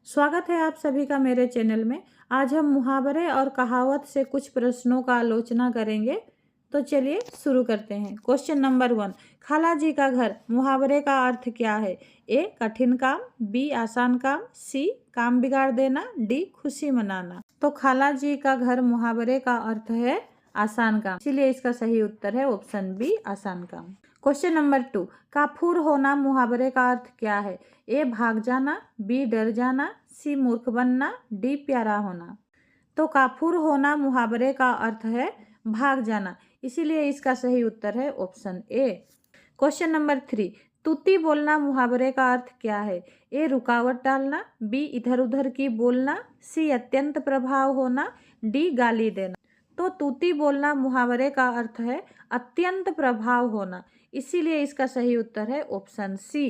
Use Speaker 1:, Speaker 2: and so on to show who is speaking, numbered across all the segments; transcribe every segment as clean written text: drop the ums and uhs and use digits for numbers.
Speaker 1: स्वागत है आप सभी का मेरे चैनल में। आज हम मुहावरे और कहावत से कुछ प्रश्नों का आलोचना करेंगे। तो चलिए शुरू करते हैं। क्वेश्चन नंबर 1, खाला जी का घर मुहावरे का अर्थ क्या है? ए कठिन काम, बी आसान काम, सी काम बिगाड़ देना, डी खुशी मनाना। तो खाला जी का घर मुहावरे का अर्थ है आसान काम, इसीलिए इसका सही उत्तर है ऑप्शन बी आसान काम। क्वेश्चन नंबर 2, काफूर होना मुहावरे का अर्थ क्या है? ए भाग जाना, बी डर जाना, सी मूर्ख बनना, डी प्यारा होना। तो काफूर होना मुहावरे का अर्थ है भाग जाना, इसीलिए इसका सही उत्तर है ऑप्शन ए। क्वेश्चन नंबर 3, तूती बोलना मुहावरे का अर्थ क्या है? ए रुकावट डालना, बी इधर उधर की बोलना, सी अत्यंत प्रभाव होना, डी गाली देना। तो तूती बोलना मुहावरे का अर्थ है अत्यंत प्रभाव होना, इसीलिए इसका सही उत्तर है ऑप्शन सी।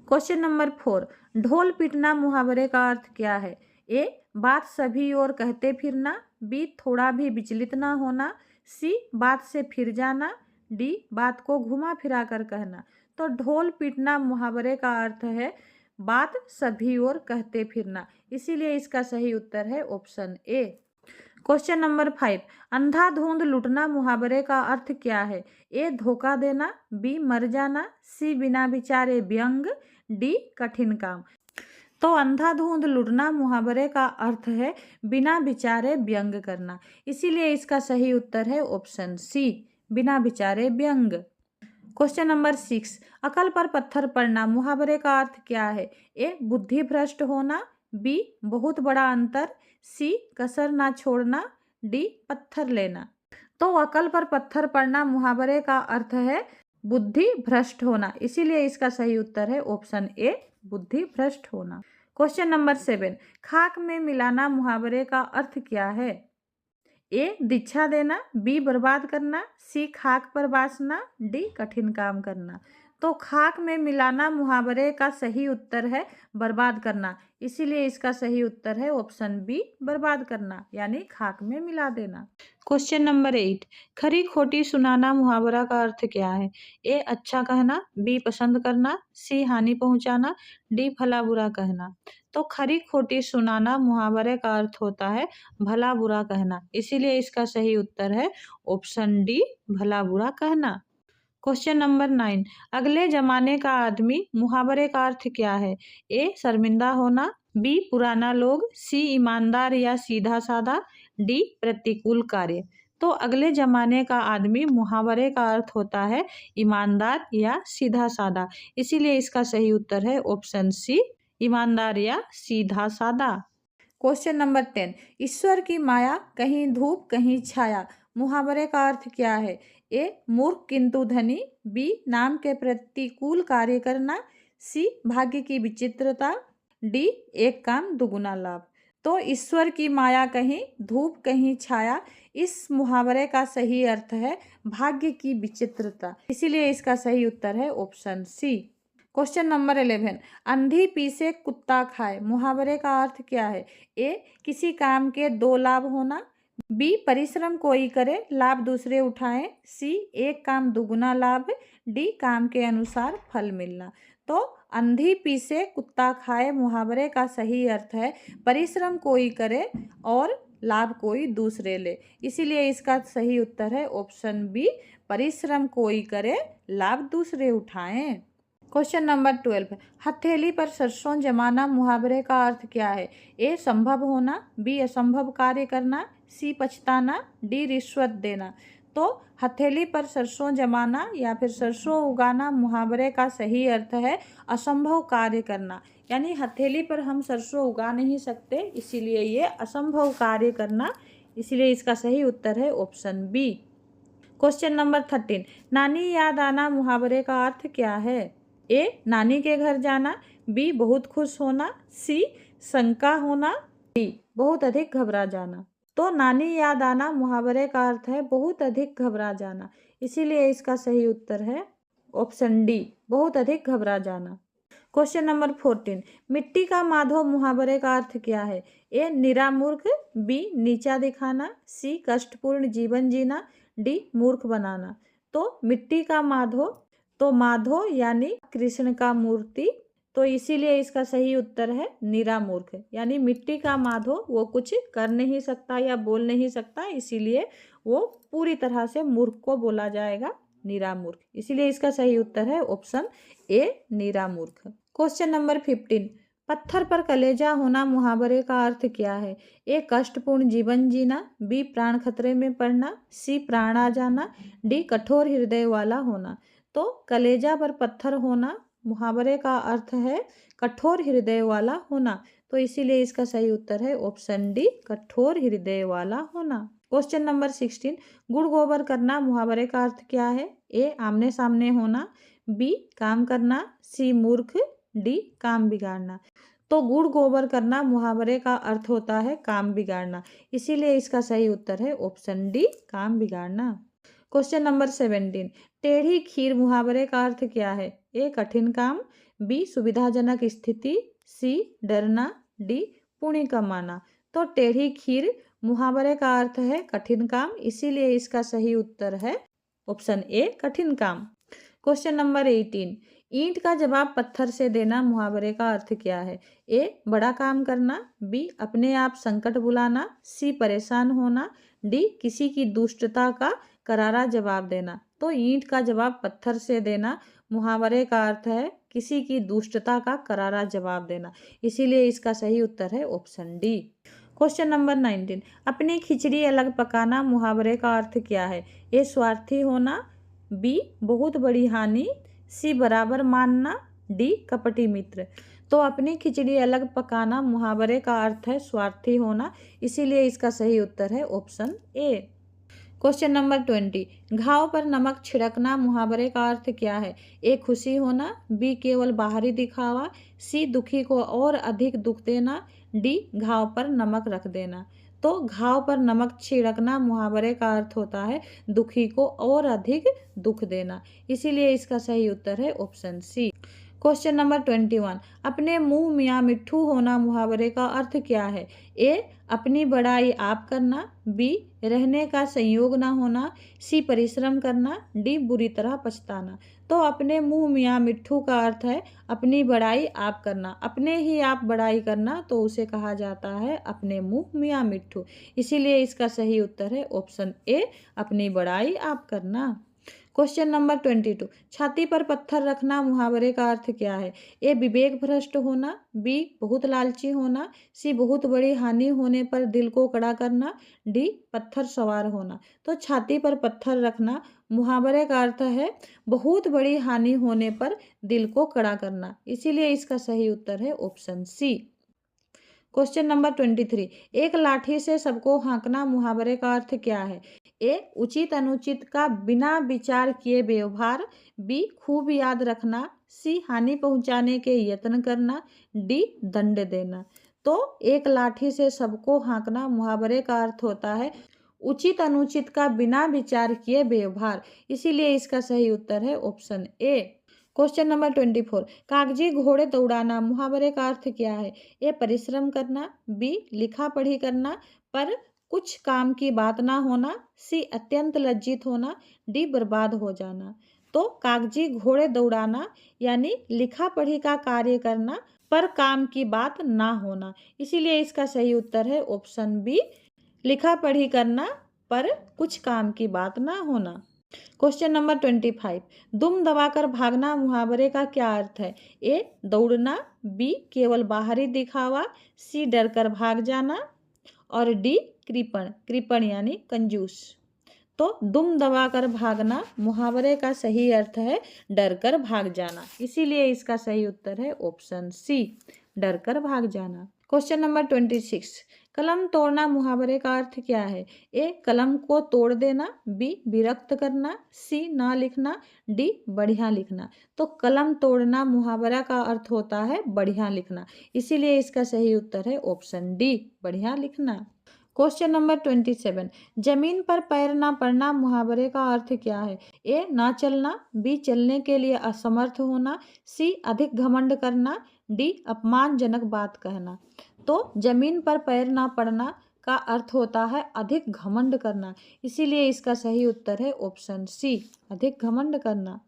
Speaker 1: क्वेश्चन नंबर 4, ढोल पीटना मुहावरे का अर्थ क्या है? ए बात सभी और कहते फिरना, बी थोड़ा भी विचलित ना होना, सी बात से फिर जाना, डी बात को घुमा फिरा कर कहना। तो ढोल पीटना मुहावरे का अर्थ है बात सभी और कहते फिरना, इसीलिए इसका सही उत्तर है ऑप्शन ए। क्वेश्चन नंबर 5, अंधाधुंध लुटना मुहावरे का अर्थ क्या है? ए धोखा देना, बी मर जाना, सी बिना विचारे व्यंग, डी कठिन काम। तो अंधाधुंध लुटना मुहावरे का अर्थ है बिना विचारे व्यंग करना, इसीलिए इसका सही उत्तर है ऑप्शन सी बिना विचारे व्यंग। क्वेश्चन नंबर 6, अकल पर पत्थर पड़ना मुहावरे का अर्थ क्या है? ए बुद्धि भ्रष्ट होना, बी बहुत बड़ा अंतर, सी कसर ना छोड़ना, डी पत्थर लेना। तो अकल पर पत्थर पड़ना मुहावरे का अर्थ है बुद्धि भ्रष्ट होना, इसीलिए इसका सही उत्तर है ऑप्शन ए बुद्धि भ्रष्ट होना। क्वेश्चन नंबर 7, खाक में मिलाना मुहावरे का अर्थ क्या है? ए दीक्षा देना, बी बर्बाद करना, सी खाक पर बासना, डी कठिन काम करना। तो खाक में मिलाना मुहावरे का सही उत्तर है बर्बाद करना, इसीलिए इसका सही उत्तर है ऑप्शन बी बर्बाद करना, यानी खाक में मिला देना। क्वेश्चन नंबर 8, खरी खोटी सुनाना मुहावरा का अर्थ क्या है? ए अच्छा कहना, बी पसंद करना, सी हानि पहुंचाना, डी भला बुरा कहना। तो खरी खोटी सुनाना मुहावरे का अर्थ होता है भला बुरा कहना, इसीलिए इसका सही उत्तर है ऑप्शन डी भला बुरा कहना। क्वेश्चन नंबर 9, अगले जमाने का आदमी मुहावरे का अर्थ क्या है? ए शर्मिंदा होना, बी पुराना लोग, सी ईमानदार या सीधा साधा, डी प्रतिकूल कार्य। तो अगले जमाने का आदमी मुहावरे का अर्थ होता है ईमानदार या सीधा साधा, इसीलिए इसका सही उत्तर है ऑप्शन सी ईमानदार या सीधा साधा। क्वेश्चन नंबर 10, ईश्वर की माया कहीं धूप कहीं छाया मुहावरे का अर्थ क्या है? ए मूर्ख किंतु धनी, बी नाम के प्रतिकूल कार्य करना, सी भाग्य की विचित्रता, डी एक काम दुगुना लाभ। तो ईश्वर की माया कहीं धूप कहीं छाया, इस मुहावरे का सही अर्थ है भाग्य की विचित्रता, इसीलिए इसका सही उत्तर है ऑप्शन सी। क्वेश्चन नंबर 11, अंधी पीसे कुत्ता खाए मुहावरे का अर्थ क्या है? ए किसी काम के दो लाभ होना, बी परिश्रम कोई करे लाभ दूसरे उठाएं, सी एक काम दुगुना लाभ, डी काम के अनुसार फल मिलना। तो अंधी पीसे कुत्ता खाए मुहावरे का सही अर्थ है परिश्रम कोई करे और लाभ कोई दूसरे ले, इसीलिए इसका सही उत्तर है ऑप्शन बी परिश्रम कोई करे लाभ दूसरे उठाएं। क्वेश्चन नंबर 12, हथेली पर सरसों जमाना मुहावरे का अर्थ क्या है? ए संभव होना, बी असंभव कार्य करना, सी पछताना, डी रिश्वत देना। तो हथेली पर सरसों जमाना या फिर सरसों उगाना मुहावरे का सही अर्थ है असंभव कार्य करना, यानी हथेली पर हम सरसों उगा नहीं सकते, इसीलिए ये असंभव कार्य करना, इसीलिए इसका सही उत्तर है ऑप्शन बी। क्वेश्चन नंबर 13, नानी याद आना मुहावरे का अर्थ क्या है? ए नानी के घर जाना, बी बहुत खुश होना, सी शंका होना, डी बहुत अधिक घबरा जाना। तो नानी याद आना मुहावरे का अर्थ है बहुत अधिक घबरा जाना, इसीलिए इसका सही उत्तर है ऑप्शन डी बहुत अधिक घबरा जाना। क्वेश्चन नंबर 14, मिट्टी का माधो मुहावरे का अर्थ क्या है? ए निरा मूर्ख, बी नीचा दिखाना, सी कष्टपूर्ण जीवन जीना, डी मूर्ख बनाना। तो मिट्टी का माधो, तो माधो यानी कृष्ण का मूर्ति, तो इसीलिए इसका सही उत्तर है निरा मूर्ख। यानी मिट्टी का माधो वो कुछ कर नहीं सकता या बोल नहीं सकता, इसीलिए वो पूरी तरह से मूर्ख को बोला जाएगा निरा मूर्ख। इसीलिए इसका सही उत्तर है ऑप्शन ए निरा मूर्ख। क्वेश्चन नंबर 15, पत्थर पर कलेजा होना मुहावरे का अर्थ क्या है? ए कष्टपूर्ण जीवन जीना, बी प्राण खतरे में पड़ना, सी प्राण आ जाना, डी कठोर हृदय वाला होना। तो कलेजा पर पत्थर होना मुहावरे का अर्थ है कठोर हृदय वाला होना। तो इसीलिए इसका सही उत्तर है ऑप्शन डी कठोर हृदय वाला होना। क्वेश्चन नंबर 16, गुड़ गोबर करना मुहावरे का अर्थ क्या है? ए आमने सामने होना, बी काम करना, सी मूर्ख, डी काम बिगाड़ना। तो गुड़ गोबर करना मुहावरे का अर्थ होता है काम बिगाड़ना, इसीलिए इसका सही उत्तर है ऑप्शन डी काम बिगाड़ना। क्वेश्चन नंबर 17, टेढ़ी खीर मुहावरे का अर्थ क्या है? ए कठिन काम, बी सुविधाजनक स्थिति, सी डरना, डी पुण्य कमाना। तो टेढ़ी खीर मुहावरे का अर्थ है कठिन काम, इसीलिए इसका सही उत्तर है ऑप्शन ए कठिन काम। क्वेश्चन नंबर 18, ईंट का जवाब पत्थर से देना मुहावरे का अर्थ क्या है? ए बड़ा काम करना, बी अपने आप संकट बुलाना, सी परेशान होना, डी किसी की दुष्टता का करारा जवाब देना। तो ईंट का जवाब पत्थर से देना मुहावरे का अर्थ है किसी की दुष्टता का करारा जवाब देना, इसीलिए इसका सही उत्तर है ऑप्शन डी। क्वेश्चन नंबर 19, अपनी खिचड़ी अलग पकाना मुहावरे का अर्थ क्या है? ए स्वार्थी होना, बी बहुत बड़ी हानि, सी बराबर मानना, डी कपटी मित्र। तो अपनी खिचड़ी अलग पकाना मुहावरे का अर्थ है स्वार्थी होना, इसीलिए इसका सही उत्तर है ऑप्शन ए। क्वेश्चन नंबर 20, घाव पर नमक छिड़कना मुहावरे का अर्थ क्या है? ए खुशी होना, बी केवल बाहरी दिखावा, सी दुखी को और अधिक दुख देना, डी घाव पर नमक रख देना। तो घाव पर नमक छिड़कना मुहावरे का अर्थ होता है दुखी को और अधिक दुख देना, इसीलिए इसका सही उत्तर है ऑप्शन सी। क्वेश्चन नंबर 21, अपने मुंह मियाँ मिट्ठू होना मुहावरे का अर्थ क्या है? ए अपनी बड़ाई आप करना, बी रहने का संयोग ना होना, सी परिश्रम करना, डी बुरी तरह पछताना। तो अपने मुंह मियाँ मिट्ठू का अर्थ है अपनी बड़ाई आप करना, अपने ही आप बड़ाई करना, तो उसे कहा जाता है अपने मुंह मियाँ मिट्ठू, इसीलिए इसका सही उत्तर है ऑप्शन ए अपनी बड़ाई आप करना। क्वेश्चन नंबर 22, छाती पर पत्थर रखना मुहावरे का अर्थ क्या है? ए विवेक भ्रष्ट होना, बी बहुत लालची होना, सी बहुत बड़ी हानि होने पर दिल को कड़ा करना, डी पत्थर सवार होना। तो छाती पर पत्थर रखना मुहावरे का अर्थ है बहुत बड़ी हानि होने पर दिल को कड़ा करना, इसीलिए इसका सही उत्तर है ऑप्शन सी। क्वेश्चन नंबर 23, एक लाठी से सबको हाँकना मुहावरे का अर्थ क्या है? ए उचित अनुचित का बिना विचार किए व्यवहार, बी खूब याद रखना, सी हानि पहुंचाने के यत्न करना, डी दंड देना। तो एक लाठी से सबको हाँकना मुहावरे का अर्थ होता है उचित अनुचित का बिना विचार किए व्यवहार, इसीलिए इसका सही उत्तर है ऑप्शन ए। क्वेश्चन नंबर 24, कागजी घोड़े दौड़ाना मुहावरे का अर्थ क्या है? ए परिश्रम करना, बी लिखा पढ़ी करना पर कुछ काम की बात ना होना, सी अत्यंत लज्जित होना, डी बर्बाद हो जाना। तो कागजी घोड़े दौड़ाना यानी लिखा पढ़ी का कार्य करना पर काम की बात ना होना, इसीलिए इसका सही उत्तर है ऑप्शन बी लिखा पढ़ी करना पर कुछ काम की बात ना होना। क्वेश्चन नंबर 25, दुम दबाकर भागना मुहावरे का क्या अर्थ है? ए दौड़ना, बी केवल बाहरी दिखावा, सी डरकर भाग जाना और डी कृपण, कृपण यानी कंजूस। तो दुम दबाकर भागना मुहावरे का सही अर्थ है डरकर भाग जाना, इसीलिए इसका सही उत्तर है ऑप्शन सी डरकर भाग जाना। क्वेश्चन नंबर 26, कलम तोड़ना मुहावरे का अर्थ क्या है? ए कलम को तोड़ देना, बी विरक्त करना, सी ना लिखना, डी बढ़िया लिखना। तो कलम तोड़ना मुहावरा का अर्थ होता है बढ़िया लिखना, इसीलिए इसका सही उत्तर है ऑप्शन डी बढ़िया लिखना। क्वेश्चन नंबर 27, जमीन पर पैर ना पड़ना मुहावरे का अर्थ क्या है? ए ना चलना, बी चलने के लिए असमर्थ होना, सी अधिक घमंड करना, डी अपमानजनक बात कहना। तो जमीन पर पैर ना पड़ना का अर्थ होता है अधिक घमंड करना, इसीलिए इसका सही उत्तर है ऑप्शन सी अधिक घमंड करना,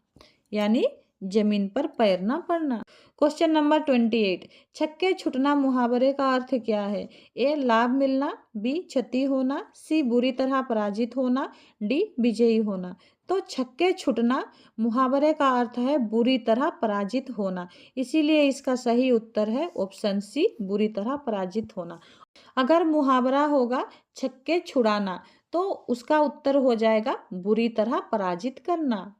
Speaker 1: यानी जमीन पर पैर ना पड़ना। क्वेश्चन नंबर 28, छक्के छुटना मुहावरे का अर्थ क्या है? ए लाभ मिलना, बी क्षति होना, सी बुरी तरह पराजित होना, डी विजयी होना। तो छक्के छुटना मुहावरे का अर्थ है बुरी तरह पराजित होना, इसीलिए इसका सही उत्तर है ऑप्शन सी, बुरी तरह पराजित होना। अगर मुहावरा होगा छक्के छुड़ाना तो उसका उत्तर हो जाएगा बुरी तरह पराजित करना।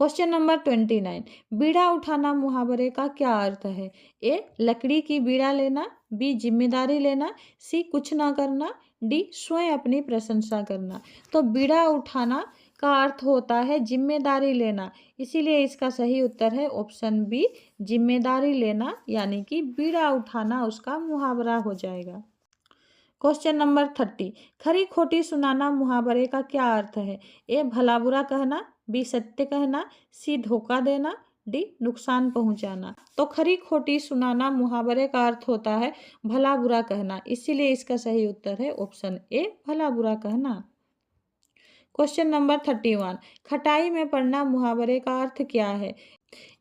Speaker 1: क्वेश्चन नंबर 29, बीड़ा उठाना मुहावरे का क्या अर्थ है? ए लकड़ी की बीड़ा लेना, बी जिम्मेदारी लेना, सी कुछ ना करना, डी स्वयं अपनी प्रशंसा करना। तो बीड़ा उठाना का अर्थ होता है जिम्मेदारी लेना, इसीलिए इसका सही उत्तर है ऑप्शन बी, जिम्मेदारी लेना, यानी कि बीड़ा उठाना उसका मुहावरा हो जाएगा। क्वेश्चन नंबर 30, खरी खोटी सुनाना मुहावरे का क्या अर्थ है? ए भला बुरा कहना, बी सत्य कहना, सी धोखा देना, डी नुकसान पहुंचाना। तो खरी खोटी सुनाना मुहावरे का अर्थ होता है भला बुरा कहना, इसीलिए इसका सही उत्तर है ऑप्शन ए, भला बुरा कहना। क्वेश्चन नंबर 31, खटाई में पड़ना मुहावरे का अर्थ क्या है?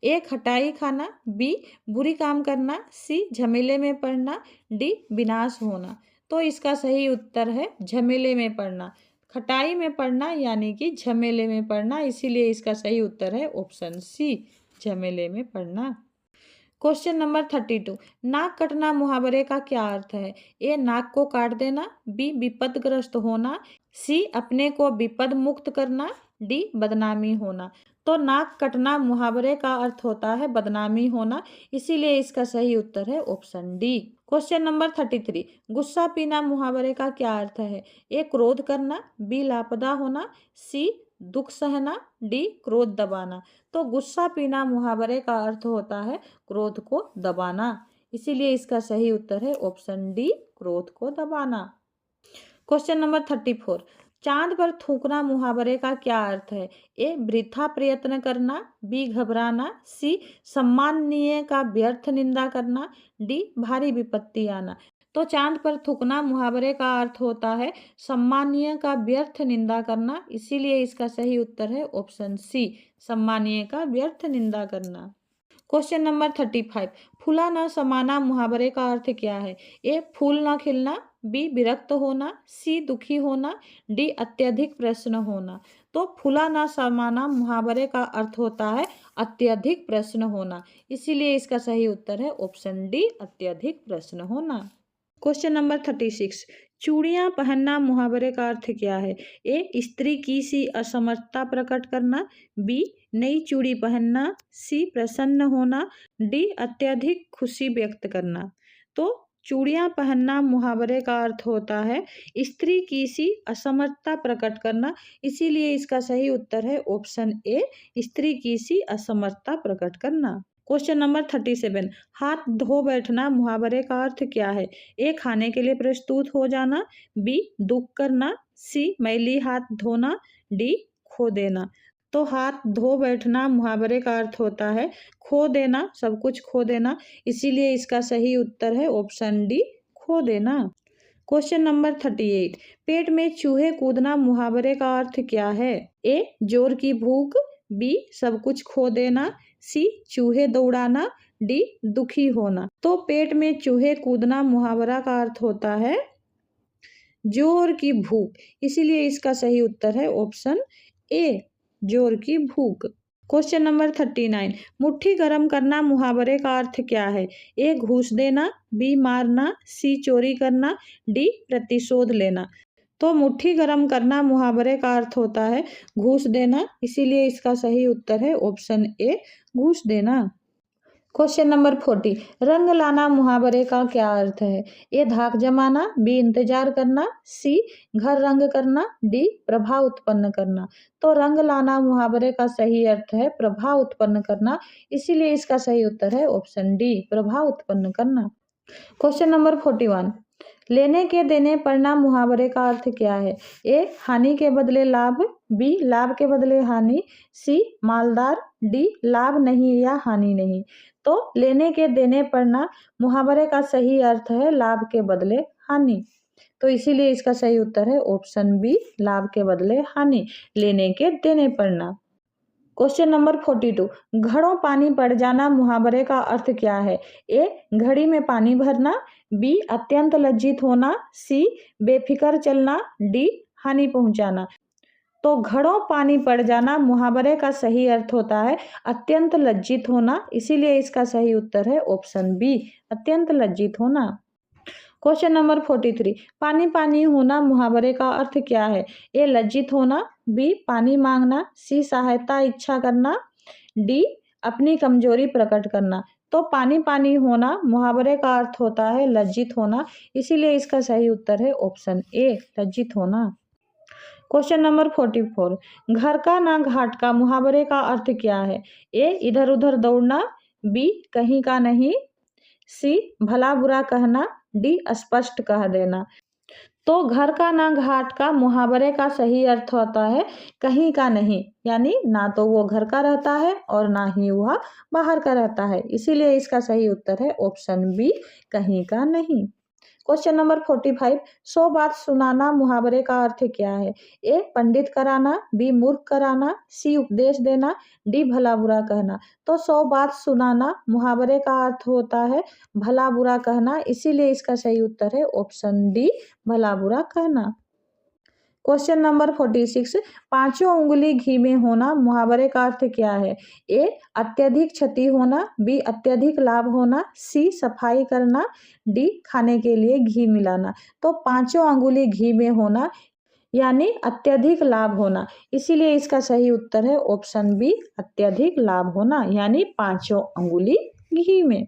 Speaker 1: ए खटाई खाना, बी बुरी काम करना, सी झमेले में पड़ना, डी विनाश होना। तो इसका सही उत्तर है झमेले में पड़ना, खटाई में पड़ना यानी कि झमेले में पड़ना, इसीलिए इसका सही उत्तर है ऑप्शन सी, झमेले में पड़ना। क्वेश्चन नंबर 32, नाक कटना मुहावरे का क्या अर्थ है? ए नाक को काट देना, बी विपदग्रस्त होना, सी अपने को विपद मुक्त करना, डी बदनामी होना। तो नाक कटना मुहावरे का अर्थ होता है बदनामी होना, इसीलिए इसका सही उत्तर है ऑप्शन डी। क्वेश्चन नंबर 33, गुस्सा पीना मुहावरे का क्या अर्थ है? ए क्रोध करना, बी लापता होना, सी दुख सहना, डी क्रोध दबाना। तो गुस्सा पीना मुहावरे का अर्थ होता है क्रोध को दबाना, इसीलिए इसका सही उत्तर है ऑप्शन डी, क्रोध को दबाना। क्वेश्चन नंबर 34, चांद पर थूकना मुहावरे का क्या अर्थ है? ए वृथा प्रयत्न करना, बी घबराना, सी सम्माननीय का व्यर्थ निंदा करना, डी भारी विपत्ति आना। तो चांद पर थूकना मुहावरे का अर्थ होता है सम्माननीय का व्यर्थ निंदा करना, इसीलिए इसका सही उत्तर है ऑप्शन सी, सम्माननीय का व्यर्थ निंदा करना। क्वेश्चन नंबर 35, फूला न समाना मुहावरे का अर्थ क्या है? ए फूल न खिलना, बी विरक्त होना, सी दुखी होना, डी अत्यधिक प्रश्न होना। तो फूला न समाना मुहावरे का अर्थ होता है अत्यधिक प्रश्न होना, इसीलिए इसका सही उत्तर है ऑप्शन डी, अत्यधिक प्रश्न होना। क्वेश्चन नंबर 36, चूड़ियां पहनना मुहावरे का अर्थ क्या है? ए स्त्री की सी असमर्थता प्रकट करना, बी नई चूड़ी पहनना, सी प्रसन्न होना, डी अत्यधिक खुशी व्यक्त करना। तो चूड़ियां पहनना मुहावरे का अर्थ होता है स्त्री की सी असमर्थता प्रकट करना, इसीलिए इसका सही उत्तर है ऑप्शन ए, स्त्री की सी असमर्थता प्रकट करना। क्वेश्चन नंबर 37, हाथ धो बैठना मुहावरे का अर्थ क्या है? ए खाने के लिए प्रस्तुत हो जाना, बी दुख करना, सी मैली हाथ धोना, डी खो देना। तो हाथ धो बैठना मुहावरे का अर्थ होता है खो देना, सब कुछ खो देना, इसीलिए इसका सही उत्तर है ऑप्शन डी, खो देना। क्वेश्चन नंबर 38, पेट में चूहे कूदना मुहावरे का अर्थ क्या है? ए जोर की भूख, बी सब कुछ खो देना, सी चूहे दौड़ाना, डी दुखी होना। तो पेट में चूहे कूदना मुहावरा का अर्थ होता है जोर की भूख, इसीलिए इसका सही उत्तर है ऑप्शन ए, जोर की भूख। क्वेश्चन नंबर 39, मुट्ठी गर्म करना मुहावरे का अर्थ क्या है? ए घूस देना, बी मारना, सी चोरी करना, डी प्रतिशोध लेना। तो मुट्ठी गर्म करना मुहावरे का अर्थ होता है घूस देना, इसीलिए इसका सही उत्तर है ऑप्शन ए, घूस देना। क्वेश्चन नंबर 40, रंग लाना मुहावरे का क्या अर्थ है? ए धाक जमाना, बी इंतजार करना, सी घर रंग करना, डी प्रभाव उत्पन्न करना। तो रंग लाना मुहावरे का सही अर्थ है प्रभाव उत्पन्न करना, इसीलिए इसका सही उत्तर है ऑप्शन डी, प्रभाव उत्पन्न करना। क्वेश्चन नंबर 41, लेने के देने पढ़ना मुहावरे का अर्थ क्या है? ए हानि के बदले लाभ, बी लाभ के बदले हानि, सी मालदार, डी लाभ नहीं या हानि नहीं। तो लेने के देने पढ़ना मुहावरे का सही अर्थ है लाभ के बदले हानि, तो इसीलिए इसका सही उत्तर है ऑप्शन बी, लाभ के बदले हानि, लेने के देने पढ़ना। क्वेश्चन नंबर 42, घड़ों पानी पड़ जाना मुहावरे का अर्थ क्या है? ए, घड़ी में पानी भरना, बी, अत्यंत लज्जित होना, सी, बेफिक्र चलना, डी, हानि पहुंचाना। तो घड़ों पानी पड़ जाना मुहावरे का सही अर्थ होता है अत्यंत लज्जित होना, इसीलिए इसका सही उत्तर है ऑप्शन बी, अत्यंत लज्जित होना। क्वेश्चन नंबर 43, पानी पानी होना मुहावरे का अर्थ क्या है? ए, लज्जित होना, बी, पानी मांगना, सी, सहायता इच्छा करना, डी, अपनी कमजोरी प्रकट करना। तो पानी पानी होना मुहावरे का अर्थ होता है लज्जित होना, इसीलिए इसका सही उत्तर है ऑप्शन ए, लज्जित होना। क्वेश्चन नंबर 44, घर का ना घाट का मुहावरे का अर्थ क्या है? ए, इधर उधर दौड़ना, बी, कहीं का नहीं, सी, भला बुरा कहना, डी, स्पष्ट कह देना। तो घर का ना घाट का मुहावरे का सही अर्थ होता है कहीं का नहीं, यानी ना तो वो घर का रहता है और ना ही वह बाहर का रहता है, इसीलिए इसका सही उत्तर है ऑप्शन बी, कहीं का नहीं। क्वेश्चन नंबर 45, 100 बात सुनाना मुहावरे का अर्थ क्या है? ए, पंडित कराना, बी, मूर्ख कराना, सी, उपदेश देना, डी, भला बुरा कहना। तो 100 बात सुनाना मुहावरे का अर्थ होता है भला बुरा कहना, इसीलिए इसका सही उत्तर है ऑप्शन डी, भला बुरा कहना। क्वेश्चन नंबर 46, पांचों उंगली घी में होना मुहावरे का अर्थ क्या है? ए, अत्यधिक क्षति होना, बी, अत्यधिक लाभ होना, सी, सफाई करना, डी, खाने के लिए घी मिलाना। तो पांचों अंगुली घी में होना यानी अत्यधिक लाभ होना, इसीलिए इसका सही उत्तर है ऑप्शन बी, अत्यधिक लाभ होना, यानी पांचों अंगुली घी में।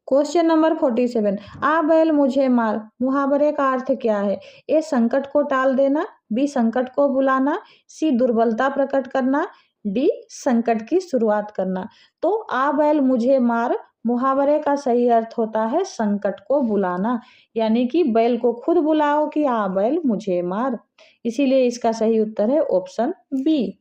Speaker 1: क्वेश्चन नंबर 47, आ बैल मुझे मार मुहावरे का अर्थ क्या है? ए, संकट को टाल देना, बी, संकट को बुलाना, सी, दुर्बलता प्रकट करना, डी, संकट की शुरुआत करना। तो आ बैल मुझे मार मुहावरे का सही अर्थ होता है संकट को बुलाना, यानी कि बैल को खुद बुलाओ कि आ बैल मुझे मार, इसीलिए इसका सही उत्तर है ऑप्शन बी।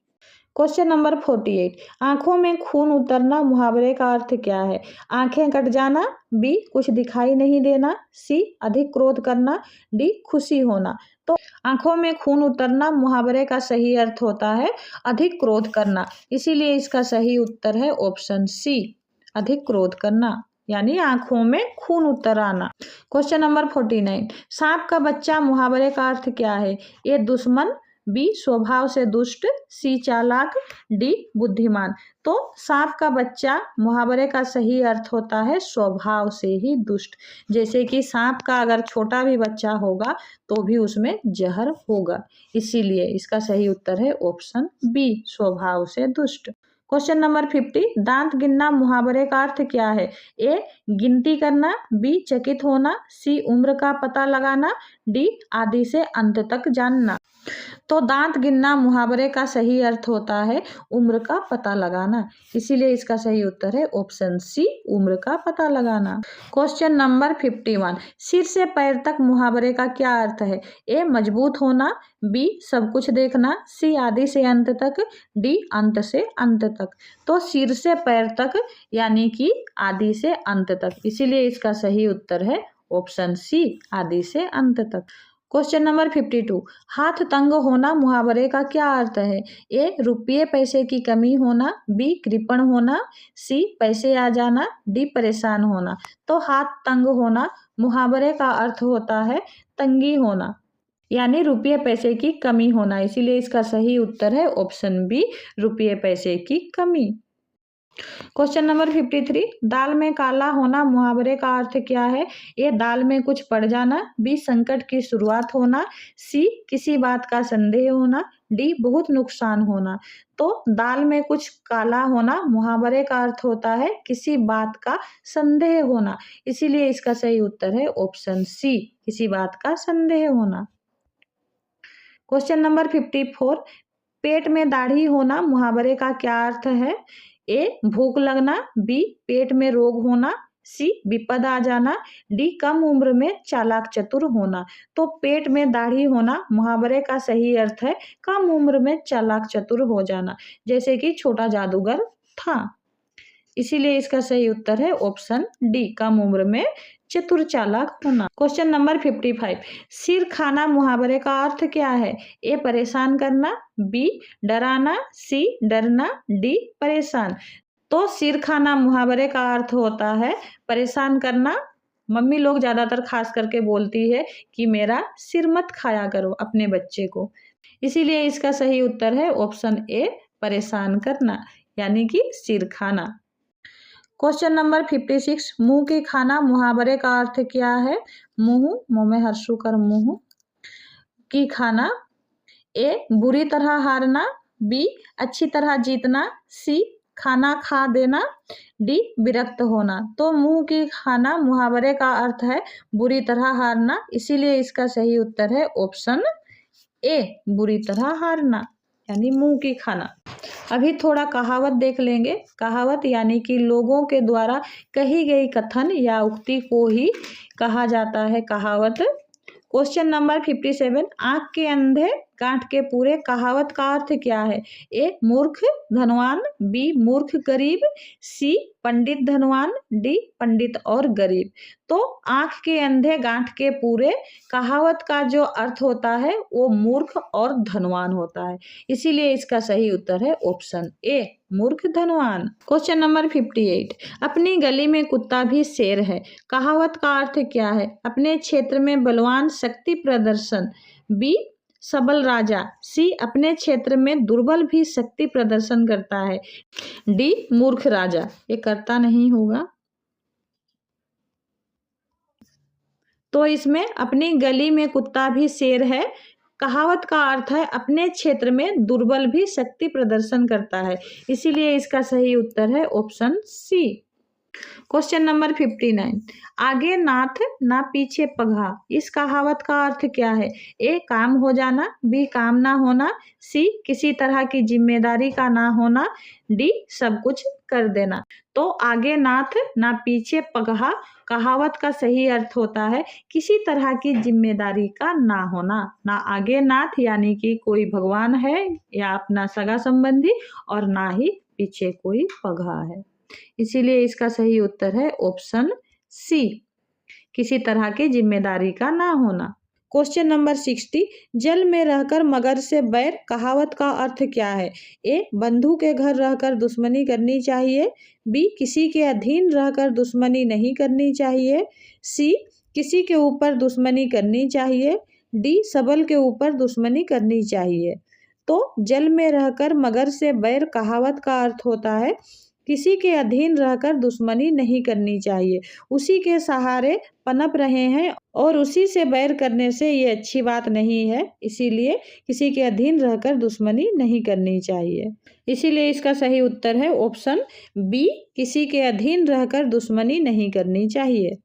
Speaker 1: क्वेश्चन नंबर 48, आंखों में खून उतरना मुहावरे का अर्थ क्या है? आंखें कट जाना, बी, कुछ दिखाई नहीं देना, सी, अधिक क्रोध करना, डी, खुशी होना। तो आंखों में खून उतरना मुहावरे का सही अर्थ होता है अधिक क्रोध करना, इसीलिए इसका सही उत्तर है ऑप्शन सी, अधिक क्रोध करना, यानी आंखों में खून उतर आना। क्वेश्चन नंबर 49, सांप का बच्चा मुहावरे का अर्थ क्या है? ये दुश्मन, बी, स्वभाव से दुष्ट, सी, चालाक, डी, बुद्धिमान। तो सांप का बच्चा मुहावरे का सही अर्थ होता है स्वभाव से ही दुष्ट, जैसे कि सांप का अगर छोटा भी बच्चा होगा तो भी उसमें जहर होगा, इसीलिए इसका सही उत्तर है ऑप्शन बी, स्वभाव से दुष्ट। क्वेश्चन नंबर 50, दांत गिनना मुहावरे का अर्थ क्या है? ए, गिनती करना, बी, चकित होना, सी, उम्र का पता लगाना, डी, आदि से अंत तक जानना। तो दांत गिनना मुहावरे का सही अर्थ होता है उम्र का पता लगाना, इसीलिए इसका सही उत्तर है ऑप्शन सी, उम्र का पता लगाना। क्वेश्चन नंबर 51, सिर से पैर तक मुहावरे का क्या अर्थ है? ए, मजबूत होना, बी, सब कुछ देखना, सी, आदि से अंत तक, डी, अंत से अंत तक। तो सिर से पैर तक यानी कि आदि से अंत तक, इसीलिए इसका सही उत्तर है ऑप्शन सी, आदि से अंत तक। क्वेश्चन नंबर 52, हाथ तंग होना मुहावरे का क्या अर्थ है? ए, रुपये पैसे की कमी होना, बी, कृपण होना, सी, पैसे आ जाना, डी, परेशान होना। तो हाथ तंग होना मुहावरे का अर्थ होता है तंगी होना, यानी रुपये पैसे की कमी होना, इसीलिए इसका सही उत्तर है ऑप्शन बी, रुपये पैसे की कमी। क्वेश्चन नंबर 53, दाल में काला होना मुहावरे का अर्थ क्या है? ए, दाल में कुछ पड़ जाना, बी, संकट की शुरुआत होना, सी, किसी बात का संदेह होना, डी, बहुत नुकसान होना। तो दाल में कुछ काला होना मुहावरे का अर्थ होता है किसी बात का संदेह होना, इसीलिए इसका सही उत्तर है ऑप्शन सी, किसी बात का संदेह होना। क्वेश्चन नंबर 54, पेट में दाढ़ी होना मुहावरे का क्या अर्थ है? ए, भूख लगना, बी, पेट में रोग होना, सी, विपद आ जाना, डी, कम उम्र में चालाक चतुर होना। तो पेट में दाढ़ी होना मुहावरे का सही अर्थ है कम उम्र में चालाक चतुर हो जाना, जैसे कि छोटा जादूगर था, इसीलिए इसका सही उत्तर है ऑप्शन डी, कम उम्र में चतुर चालाक होना। क्वेश्चन नंबर 55, सिर खाना मुहावरे का अर्थ क्या है? ए परेशान करना, बी डराना, सी डरना, डी परेशान। तो सिर खाना मुहावरे का अर्थ होता है परेशान करना। मम्मी लोग ज्यादातर खास करके बोलती है कि मेरा सिर मत खाया करो अपने बच्चे को, इसीलिए इसका सही उत्तर है ऑप्शन ए परेशान करना, यानी कि सिर खाना। क्वेश्चन नंबर 56, मुंह की खाना मुहावरे का अर्थ क्या है? मुंह, मुंह में हर्षु कर मुंह की खाना। ए बुरी तरह हारना, बी अच्छी तरह जीतना, सी खाना खा देना, डी विरक्त होना। तो मुंह की खाना मुहावरे का अर्थ है बुरी तरह हारना, इसीलिए इसका सही उत्तर है ऑप्शन ए बुरी तरह हारना, यानी मुंह की खाना। अभी थोड़ा कहावत देख लेंगे। कहावत यानी कि लोगों के द्वारा कही गई कथन या उक्ति को ही कहा जाता है कहावत। क्वेश्चन नंबर 57, आंख के अंधे गांठ के पूरे कहावत का अर्थ क्या है? ए मूर्ख धनवान, बी मूर्ख गरीब, सी पंडित धनवान, डी पंडित और गरीब। तो आंख के अंधे गांठ के पूरे कहावत का जो अर्थ होता है वो मूर्ख और धनवान होता है, इसीलिए इसका सही उत्तर है ऑप्शन ए मूर्ख धनवान। क्वेश्चन नंबर 58, अपनी गली में कुत्ता भी शेर है, कहावत का अर्थ क्या है? अपने क्षेत्र में बलवान शक्ति प्रदर्शन, बी सबल राजा, सी अपने क्षेत्र में दुर्बल भी शक्ति प्रदर्शन करता है, डी मूर्ख राजा। ये करता नहीं होगा, तो इसमें अपनी गली में कुत्ता भी शेर है कहावत का अर्थ है अपने क्षेत्र में दुर्बल भी शक्ति प्रदर्शन करता है, इसीलिए इसका सही उत्तर है ऑप्शन सी। क्वेश्चन नंबर 59, आगे नाथ ना पीछे पगहा, इस कहावत का अर्थ क्या है? ए काम हो जाना, बी काम ना होना, सी किसी तरह की जिम्मेदारी का ना होना, डी सब कुछ कर देना। तो आगे नाथ ना पीछे पगहा कहावत का सही अर्थ होता है किसी तरह की जिम्मेदारी का ना होना। ना आगे नाथ यानी कि कोई भगवान है या अपना सगा संबंधी, और ना ही पीछे कोई पगहा है, इसीलिए इसका सही उत्तर है ऑप्शन सी किसी तरह की जिम्मेदारी का ना होना। क्वेश्चन नंबर 60, जल में रहकर मगर से बैर कहावत का अर्थ क्या है? ए बंधु के घर रहकर दुश्मनी करनी चाहिए, बी किसी के अधीन रहकर दुश्मनी नहीं करनी चाहिए, सी किसी के ऊपर दुश्मनी करनी चाहिए, डी सबल के ऊपर दुश्मनी करनी चाहिए। तो जल में रहकर मगर से बैर कहावत का अर्थ होता है किसी के अधीन रहकर दुश्मनी नहीं करनी चाहिए, उसी के सहारे पनप रहे हैं और उसी से बैर करने से ये अच्छी बात नहीं है, इसीलिए किसी के अधीन रहकर दुश्मनी नहीं करनी चाहिए, इसीलिए इसका सही उत्तर है ऑप्शन बी किसी के अधीन रहकर दुश्मनी नहीं करनी चाहिए।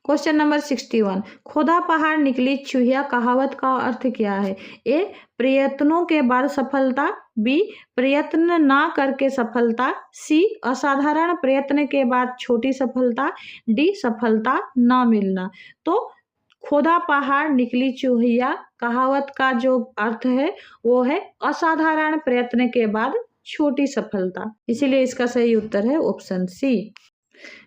Speaker 1: क्वेश्चन नंबर 61, खोदा पहाड़ निकली चूहिया कहावत का अर्थ क्या है? ए प्रयत्नों के बाद सफलता, बी प्रयत्न ना करके सफलता, सी असाधारण प्रयत्न के बाद छोटी सफलता, डी सफलता ना मिलना। तो खोदा पहाड़ निकली चूहिया कहावत का जो अर्थ है वो है असाधारण प्रयत्न के बाद छोटी सफलता, इसीलिए इसका सही उत्तर है ऑप्शन सी।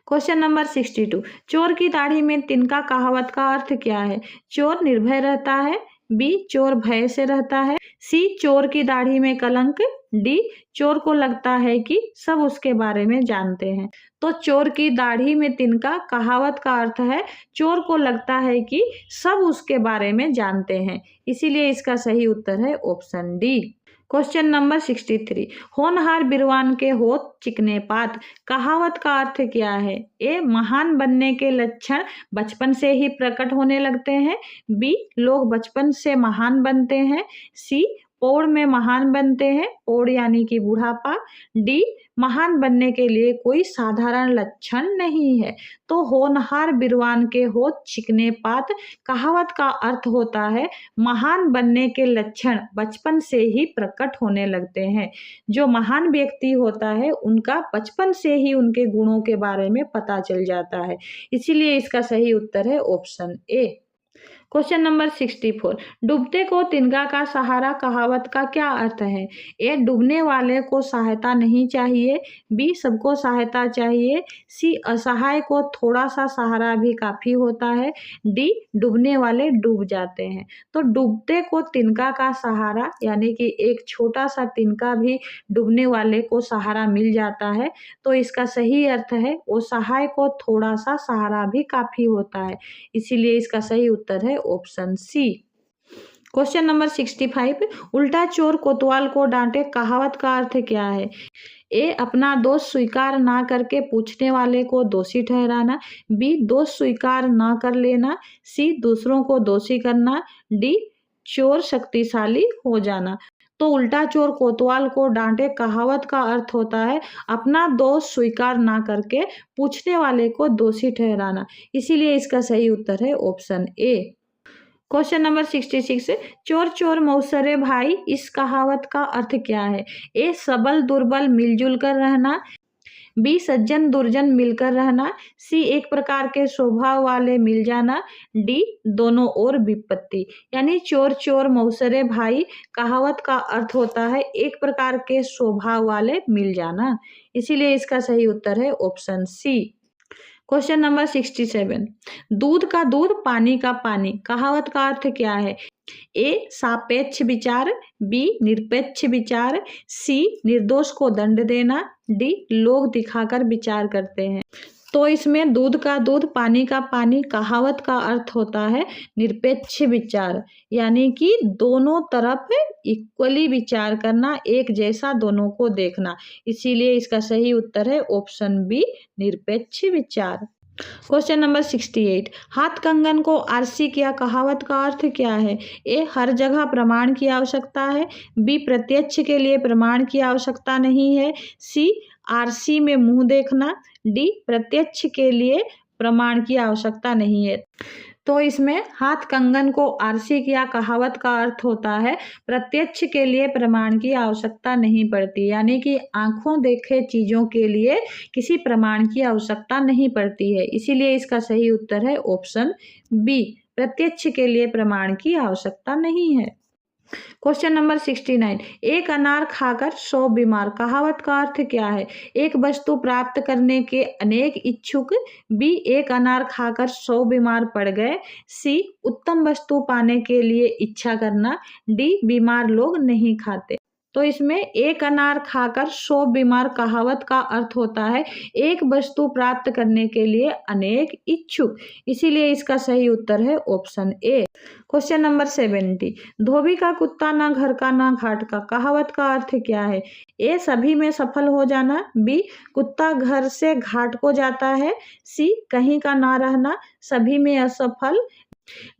Speaker 1: क्वेश्चन नंबर 62, चोर की दाढ़ी में तिनका कहावत का अर्थ क्या है? चोर निर्भय रहता है, बी चोर भय से रहता है, सी चोर की दाढ़ी में कलंक, डी चोर को लगता है कि सब उसके बारे में जानते हैं। तो चोर की दाढ़ी में तिनका कहावत का अर्थ है चोर को लगता है कि सब उसके बारे में जानते हैं, इसीलिए इसका सही उत्तर है ऑप्शन डी। क्वेश्चन नंबर 63, होनहार बिरवान के होत चिकने पात कहावत का अर्थ क्या है? ए महान बनने के लक्षण बचपन से ही प्रकट होने लगते हैं, बी लोग बचपन से महान बनते हैं, सी पौड़ में महान बनते हैं, पौड़ यानी कि बुढ़ापा, डी महान बनने के लिए कोई साधारण लक्षण नहीं है। तो होनहार बिरवान के होत चिकने पात कहावत का अर्थ होता है महान बनने के लक्षण बचपन से ही प्रकट होने लगते हैं। जो महान व्यक्ति होता है उनका बचपन से ही उनके गुणों के बारे में पता चल जाता है, इसीलिए इसका सही उत्तर है ऑप्शन ए। क्वेश्चन नंबर 64, डूबते को तिनका का सहारा कहावत का क्या अर्थ है? ए, डूबने वाले को सहायता नहीं चाहिए। बी, सबको सहायता चाहिए। सी, असहाय को थोड़ा सा सहारा भी काफी होता है। डी, डूबने वाले डूब जाते हैं। तो डूबते को तिनका का सहारा यानी कि एक छोटा सा तिनका भी डूबने वाले को सहारा मिल जाता है। तो इसका सही अर्थ है असहाय को थोड़ा सा सहारा भी काफी होता है। इसीलिए इसका सही उत्तर है ऑप्शन सी। क्वेश्चन नंबर 65, उल्टा चोर कोतवाल को डांटे कहावत का अर्थ क्या है? ए, अपना दोष स्वीकार ना करके पूछने वाले को दोषी ठहराना। बी, दोष स्वीकार ना कर लेना। सी, दूसरों को दोषी करना। डी, चोर शक्तिशाली हो जाना। तो उल्टा चोर कोतवाल को डांटे कहावत का अर्थ होता है अपना दोष स्वीकार ना करके पूछने वाले को दोषी ठहराना। इसीलिए इसका सही उत्तर है ऑप्शन ए। क्वेश्चन नंबर 66, चोर चोर मौसरे भाई इस कहावत का अर्थ क्या है? ए, सबल दुर्बल मिलजुल कर रहना। बी, सज्जन दुर्जन मिलकर रहना। सी, एक प्रकार के स्वभाव वाले मिल जाना। डी, दोनों ओर विपत्ति। यानी चोर चोर मौसरे भाई कहावत का अर्थ होता है एक प्रकार के स्वभाव वाले मिल जाना। इसीलिए इसका सही उत्तर है ऑप्शन सी। क्वेश्चन नंबर 67, दूध का दूध पानी का पानी कहावत का अर्थ क्या है? ए, सापेक्ष विचार। बी, निरपेक्ष विचार। सी, निर्दोष को दंड देना। डी, लोग दिखाकर विचार करते हैं। तो इसमें दूध का दूध पानी का पानी कहावत का अर्थ होता है निरपेक्ष विचार, यानी कि दोनों तरफ इक्वली विचार करना, एक जैसा दोनों को देखना। इसीलिए इसका सही उत्तर है ऑप्शन बी, निरपेक्ष विचार। क्वेश्चन नंबर 68, हाथ कंगन को आरसी किया कहावत का अर्थ क्या है? ए, हर जगह प्रमाण की आवश्यकता है। बी, प्रत्यक्ष के लिए प्रमाण की आवश्यकता नहीं है। सी, आरसी में मुंह देखना। डी, प्रत्यक्ष के लिए प्रमाण की आवश्यकता नहीं है। तो इसमें हाथ कंगन को आरसी किया कहावत का अर्थ होता है प्रत्यक्ष के लिए प्रमाण की आवश्यकता नहीं पड़ती, यानी कि आंखों देखे चीजों के लिए किसी प्रमाण की आवश्यकता नहीं पड़ती है। इसीलिए इसका सही उत्तर है ऑप्शन बी, प्रत्यक्ष के लिए प्रमाण की आवश्यकता नहीं है। क्वेश्चन नंबर 69, एक अनार खाकर 100 बीमार कहावत का अर्थ क्या है? एक वस्तु प्राप्त करने के अनेक इच्छुक। बी, एक अनार खाकर 100 बीमार पड़ गए। सी, उत्तम वस्तु पाने के लिए इच्छा करना। डी, बीमार लोग नहीं खाते। तो इसमें एक अनार खाकर 100 बीमार कहावत का अर्थ होता है एक वस्तु प्राप्त करने के लिए अनेक इच्छुक। इसीलिए इसका सही उत्तर है ऑप्शन ए। क्वेश्चन नंबर 70, धोबी का कुत्ता ना घर का ना घाट का कहावत का अर्थ क्या है? ए, सभी में सफल हो जाना। बी, कुत्ता घर से घाट को जाता है। सी, कहीं का ना रहना, सभी में असफल।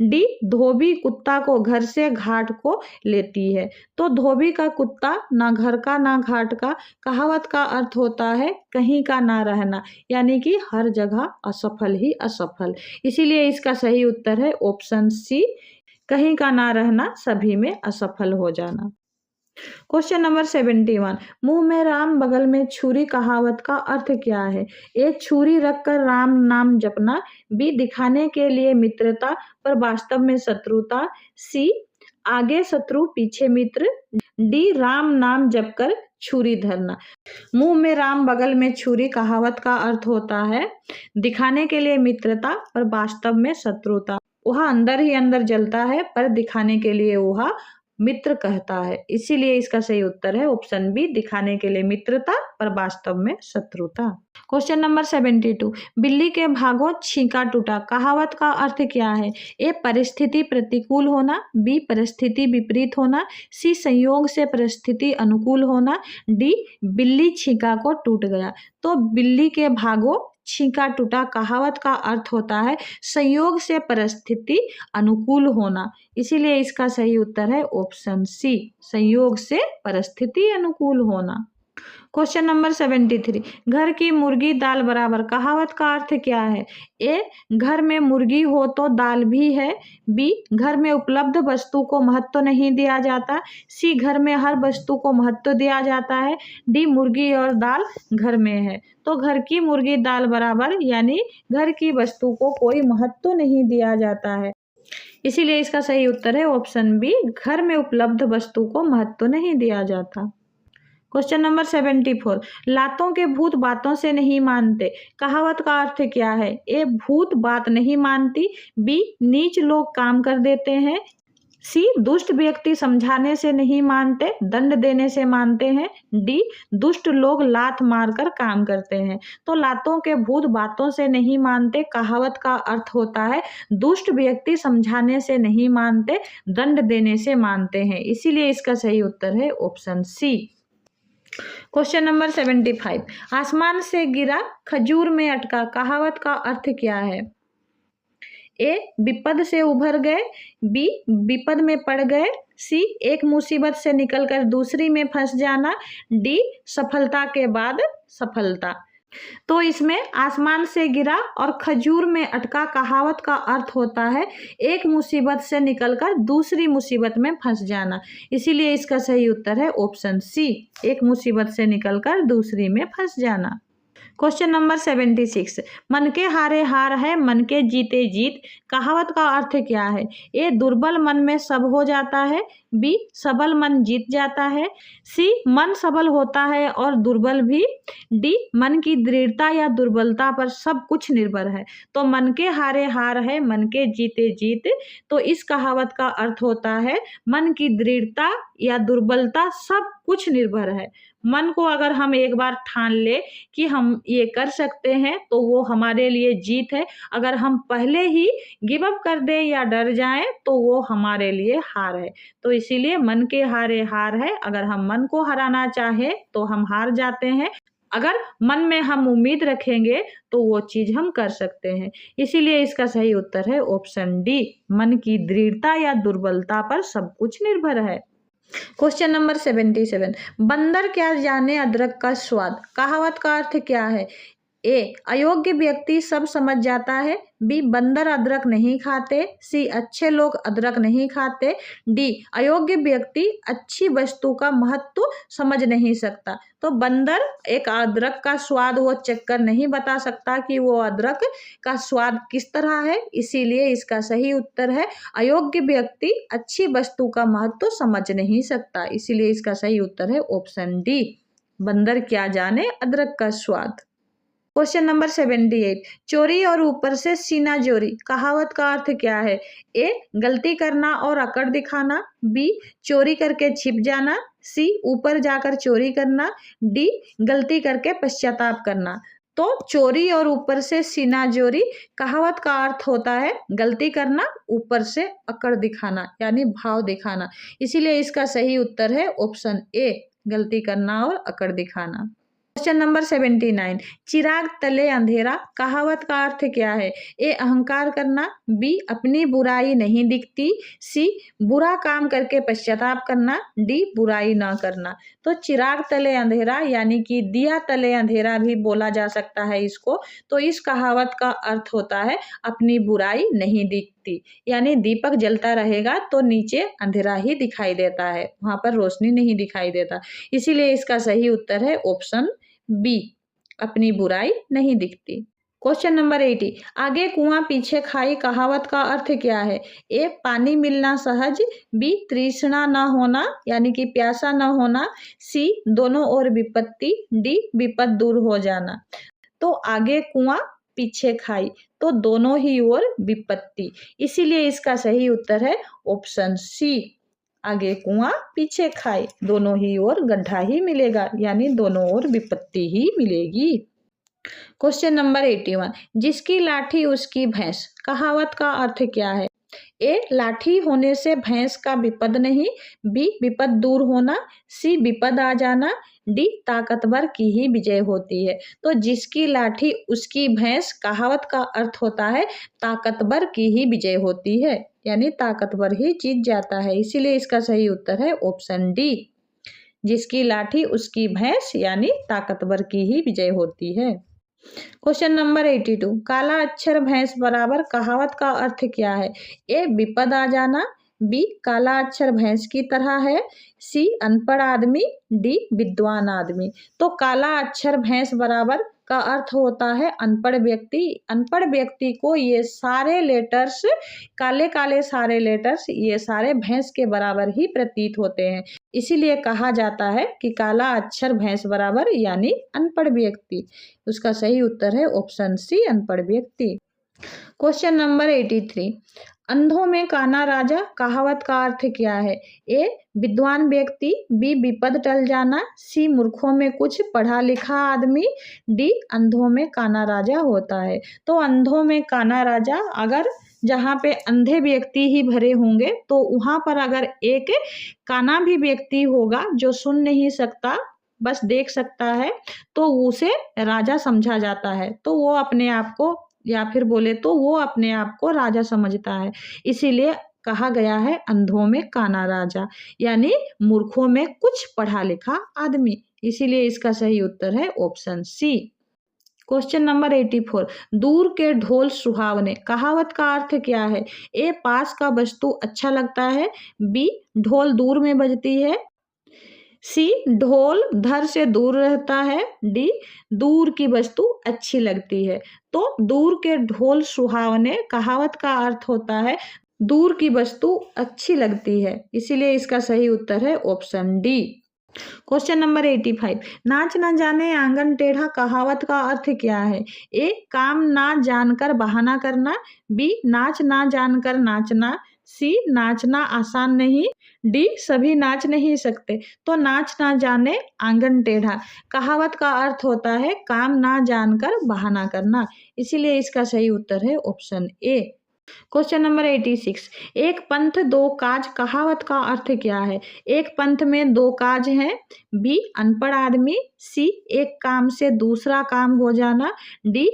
Speaker 1: डी, धोबी कुत्ता को घर से घाट को लेती है। तो धोबी का कुत्ता ना घर का ना घाट का कहावत का अर्थ होता है कहीं का ना रहना, यानी कि हर जगह असफल ही असफल। इसीलिए इसका सही उत्तर है ऑप्शन सी, कहीं का ना रहना, सभी में असफल हो जाना। क्वेश्चन नंबर 71, मुंह में राम बगल में छुरी कहावत का अर्थ क्या है? ए, छुरी रखकर राम नाम जपना। बी, दिखाने के लिए मित्रता पर वास्तव में शत्रुता। सी, आगे शत्रु पीछे मित्र। डी, राम नाम जपकर छुरी धरना। मुंह में राम बगल में छुरी कहावत का अर्थ होता है दिखाने के लिए मित्रता पर वास्तव में शत्रुता। वह अंदर ही अंदर जलता है पर दिखाने के लिए वह मित्र कहता है। इसीलिए इसका सही उत्तर है ऑप्शन बी, दिखाने के लिए मित्रता पर वास्तव में शत्रुता। क्वेश्चन नंबर 72, बिल्ली के भागो छींका टूटा कहावत का अर्थ क्या है? ए, परिस्थिति प्रतिकूल होना। बी, परिस्थिति विपरीत होना। सी, संयोग से परिस्थिति अनुकूल होना। डी, बिल्ली छींका को टूट गया। तो बिल्ली के भागो छींका टूटा कहावत का अर्थ होता है संयोग से परिस्थिति अनुकूल होना। इसीलिए इसका सही उत्तर है ऑप्शन सी, संयोग से परिस्थिति अनुकूल होना। क्वेश्चन नंबर 73, घर की मुर्गी दाल बराबर कहावत का अर्थ क्या है? ए, घर में मुर्गी हो तो दाल भी है। बी, घर में उपलब्ध वस्तु को महत्व नहीं दिया जाता। सी, घर में हर वस्तु को महत्व दिया जाता है। डी, मुर्गी और दाल घर में है। तो घर की मुर्गी दाल बराबर यानी घर की वस्तु को कोई महत्व नहीं दिया जाता है। इसीलिए इसका सही उत्तर है ऑप्शन बी, घर में उपलब्ध वस्तु को महत्व नहीं दिया जाता। क्वेश्चन नंबर 74, लातों के भूत बातों से नहीं मानते, कहावत का अर्थ क्या है? ए, भूत बात नहीं मानती, बी, नीच लोग काम कर देते हैं, सी, दुष्ट व्यक्ति समझाने से नहीं मानते, दंड देने से मानते हैं, डी, दुष्ट लोग लात मारकर काम करते हैं। तो लातों के भूत बातों से नहीं मानते, कहावत का अर्थ होता है दुष्ट व्यक्ति समझाने से नहीं मानते, दंड देने से मानते हैं। इसीलिए इसका सही उत्तर है ऑप्शन सी। क्वेश्चन नंबर 75, आसमान से गिरा खजूर में अटका, कहावत का अर्थ क्या है? ए, विपद से उभर गए, बी, विपद में पड़ गए, सी, एक मुसीबत से निकलकर दूसरी में फंस जाना, डी, सफलता के बाद सफलता। तो इसमें आसमान से गिरा और खजूर में अटका कहावत का अर्थ होता है एक मुसीबत से निकलकर दूसरी मुसीबत में फंस जाना। इसीलिए इसका सही उत्तर है ऑप्शन सी, एक मुसीबत से निकलकर दूसरी में फंस जाना। क्वेश्चन नंबर 76, मन के हारे हार है, मन के जीते जीत, कहावत का अर्थ क्या है? ए, दुर्बल मन में सब हो जाता है, बी, सबल मन जीत जाता है, सी, मन सबल होता है और दुर्बल भी, डी, मन की दृढ़ता या दुर्बलता पर सब कुछ निर्भर है। तो मन के हारे हार है, मन के जीते जीत, तो इस कहावत का अर्थ होता है मन की दृढ़ता या दुर्बलता सब कुछ निर्भर है। मन को अगर हम एक बार ठान ले कि हम ये कर सकते हैं तो वो हमारे लिए जीत है। अगर हम पहले ही गिव अप कर दें या डर जाएं तो वो हमारे लिए हार है। तो इसीलिए मन के हारे हार है। अगर हम मन को हराना चाहे तो हम हार जाते हैं, अगर मन में हम उम्मीद रखेंगे तो वो चीज हम कर सकते हैं। इसीलिए इसका सही उत्तर है ऑप्शन डी, मन की दृढ़ता या दुर्बलता पर सब कुछ निर्भर है। क्वेश्चन नंबर 77, बंदर क्या जाने अदरक का स्वाद, कहावत का अर्थ क्या है? ए, अयोग्य व्यक्ति सब समझ जाता है, बी, बंदर अदरक नहीं खाते, सी, अच्छे लोग अदरक नहीं खाते, डी, अयोग्य व्यक्ति अच्छी वस्तु का महत्व समझ नहीं सकता। तो बंदर एक अदरक का स्वाद वो चख कर नहीं बता सकता कि वो अदरक का स्वाद किस तरह है। इसीलिए इसका सही उत्तर है अयोग्य व्यक्ति अच्छी वस्तु का महत्व समझ नहीं सकता। इसीलिए इसका सही उत्तर है ऑप्शन डी, बंदर क्या जाने अदरक का स्वाद। क्वेश्चन नंबर 78, चोरी और ऊपर से सीना जोरी, कहावत का अर्थ क्या है? ए, गलती करना और अकड़ दिखाना, बी, चोरी करके छिप जाना, सी, ऊपर जाकर चोरी करना, डी, गलती करके पश्चाताप करना। तो चोरी और ऊपर से सीना जोरी, कहावत का अर्थ होता है गलती करना, ऊपर से अकड़ दिखाना यानी भाव दिखाना। इसीलिए इसका सही उत्तर है ऑप्शन ए, गलती करना और अकड़ दिखाना। क्वेश्चन नंबर 79, चिराग तले अंधेरा, कहावत का अर्थ क्या है? ए, अहंकार करना, बी, अपनी बुराई नहीं दिखती, सी, बुरा काम करके पश्चाताप करना, डी, बुराई ना करना। तो चिराग तले अंधेरा यानी कि दिया तले अंधेरा भी बोला जा सकता है इसको। तो इस कहावत का अर्थ होता है अपनी बुराई नहीं दिखती, यानी दीपक जलता रहेगा तो नीचे अंधेरा ही दिखाई देता है, वहां पर रोशनी नहीं दिखाई देता। इसीलिए इसका सही उत्तर है ऑप्शन बी, अपनी बुराई नहीं दिखती। क्वेश्चन नंबर 80, आगे कुआं पीछे खाई, कहावत का अर्थ क्या है? ए, पानी मिलना सहज, बी, तृष्णा न होना यानी कि प्यासा न होना, सी, दोनों ओर विपत्ति, डी, विपद दूर हो जाना। तो आगे कुआं पीछे खाई, तो दोनों ही ओर विपत्ति। इसीलिए इसका सही उत्तर है ऑप्शन सी, आगे कुआं पीछे खाई, दोनों ही ओर गड्ढा ही मिलेगा यानी दोनों ओर विपत्ति ही मिलेगी। क्वेश्चन नंबर 81, जिसकी लाठी उसकी भैंस, कहावत का अर्थ क्या है? ए, लाठी होने से भैंस का विपद नहीं, बी, विपद दूर होना, सी, विपद आ जाना, डी, ताकतवर की ही विजय होती है। तो जिसकी लाठी उसकी भैंस, कहावत का अर्थ होता है ताकतवर की ही विजय होती है यानी ताकतवर ही जीत जाता है। इसीलिए इसका सही उत्तर है ऑप्शन डी, जिसकी लाठी उसकी भैंस यानी ताकतवर की ही विजय होती है। क्वेश्चन नंबर 82, काला अक्षर भैंस बराबर, कहावत का अर्थ क्या है? ए, विपद आ जाना, बी, काला अक्षर भैंस की तरह है, सी, अनपढ़ आदमी, डी, विद्वान आदमी। तो काला अक्षर भैंस बराबर का अर्थ होता है अनपढ़ व्यक्ति। अनपढ़ व्यक्ति को ये सारे लेटर्स, काले काले सारे लेटर्स, ये सारे भैंस के बराबर ही प्रतीत होते हैं। इसीलिए कहा जाता है कि काला अक्षर भैंस बराबर, यानी अनपढ़ व्यक्ति। उसका सही उत्तर है ऑप्शन सी, अनपढ़ व्यक्ति। क्वेश्चन नंबर 83, अंधों में काना राजा कहावत का अर्थ क्या है? ए विद्वान व्यक्ति, बी विपद टल जाना, सी मूर्खों में कुछ पढ़ा लिखा आदमी, डी अंधों में काना राजा होता है। तो अंधों में काना राजा, अगर जहाँ पे अंधे व्यक्ति ही भरे होंगे तो वहाँ पर अगर एक काना भी व्यक्ति होगा जो सुन नहीं सकता, बस देख सकता है, तो उसे राजा समझा जाता है। तो वो अपने आप को, या फिर बोले तो वो अपने आप को राजा समझता है। इसीलिए कहा गया है अंधों में काना राजा, यानी मूर्खों में कुछ पढ़ा लिखा आदमी। इसीलिए इसका सही उत्तर है ऑप्शन सी। क्वेश्चन नंबर 84, दूर के ढोल सुहावने कहावत का अर्थ क्या है? ए पास का वस्तु अच्छा लगता है, बी ढोल दूर में बजती है, सी ढोल धर से दूर रहता है, डी दूर की वस्तु अच्छी लगती है। तो दूर के ढोल सुहावने कहावत का अर्थ होता है दूर की वस्तु अच्छी लगती है। इसीलिए इसका सही उत्तर है ऑप्शन डी। क्वेश्चन नंबर 85, नाच ना जाने आंगन टेढ़ा कहावत का अर्थ क्या है? ए काम ना जानकर बहाना करना, बी नाच ना जानकर नाचना, सी नाचना आसान नहीं, डी सभी नाच नहीं सकते। तो नाच ना जाने आंगन टेढ़ा कहावत का अर्थ होता है काम ना जानकर बहाना करना। इसीलिए इसका सही उत्तर है ऑप्शन ए। क्वेश्चन नंबर 86, एक पंथ दो काज कहावत का अर्थ क्या है? एक पंथ में दो काज हैं, बी अनपढ़ आदमी, सी एक काम से दूसरा काम हो जाना, डी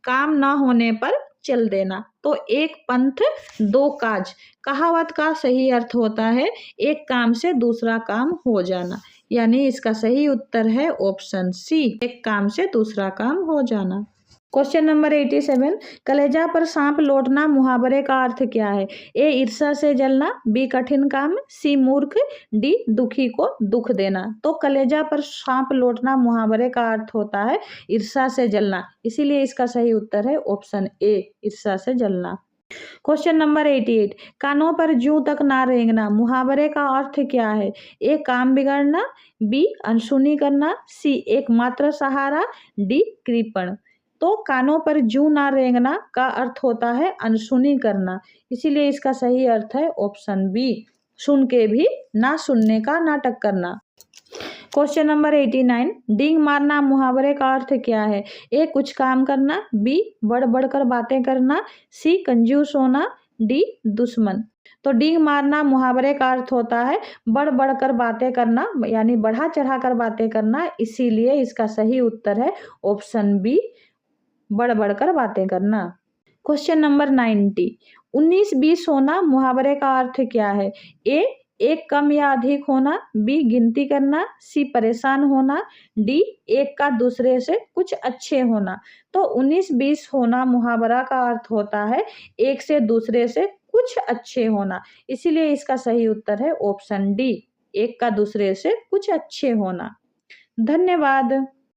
Speaker 1: काम ना होने पर चल देना। तो एक पंथ दो काज कहावत का सही अर्थ होता है एक काम से दूसरा काम हो जाना, यानी इसका सही उत्तर है ऑप्शन सी, एक काम से दूसरा काम हो जाना। क्वेश्चन नंबर 87, कलेजा पर सांप लौटना मुहावरे का अर्थ क्या है? ए ईर्ष्या से जलना, बी कठिन काम, सी मूर्ख, डी दुखी को दुख देना। तो कलेजा पर सांप लौटना मुहावरे का अर्थ होता है ईर्ष्या से जलना। इसीलिए इसका सही उत्तर है ऑप्शन ए, ईर्ष्या से जलना। क्वेश्चन नंबर 88, कानों पर जूं तक ना रेंगना मुहावरे का अर्थ क्या है? ए काम बिगड़ना, बी अनसुनी करना, सी एकमात्र सहारा, डी कृपण। तो कानों पर जूं ना रेंगना का अर्थ होता है अनसुनी करना। इसीलिए इसका सही अर्थ है ऑप्शन बी, सुन के भी ना सुनने का नाटक करना। क्वेश्चन नंबर 89, डींग मारना मुहावरे का अर्थ क्या है? ए कुछ काम करना, बी बढ़ बढ़ कर बातें करना, सी कंजूस होना, डी दुश्मन। तो डींग मारना मुहावरे का अर्थ होता है बढ़ बढ़ कर बातें करना, यानी बढ़ा चढ़ा कर बातें करना। इसीलिए इसका सही उत्तर है ऑप्शन बी, बढ़ बढ़ कर बातें करना। क्वेश्चन नंबर 90, 19-20 होना मुहावरे का अर्थ क्या है? ए एक कम या अधिक होना, बी गिनती करना, सी परेशान होना, डी एक का दूसरे से कुछ अच्छे होना। तो 19-20 होना मुहावरा का अर्थ होता है एक से दूसरे से कुछ अच्छे होना। इसीलिए इसका सही उत्तर है ऑप्शन डी, एक का दूसरे से कुछ अच्छे होना। धन्यवाद।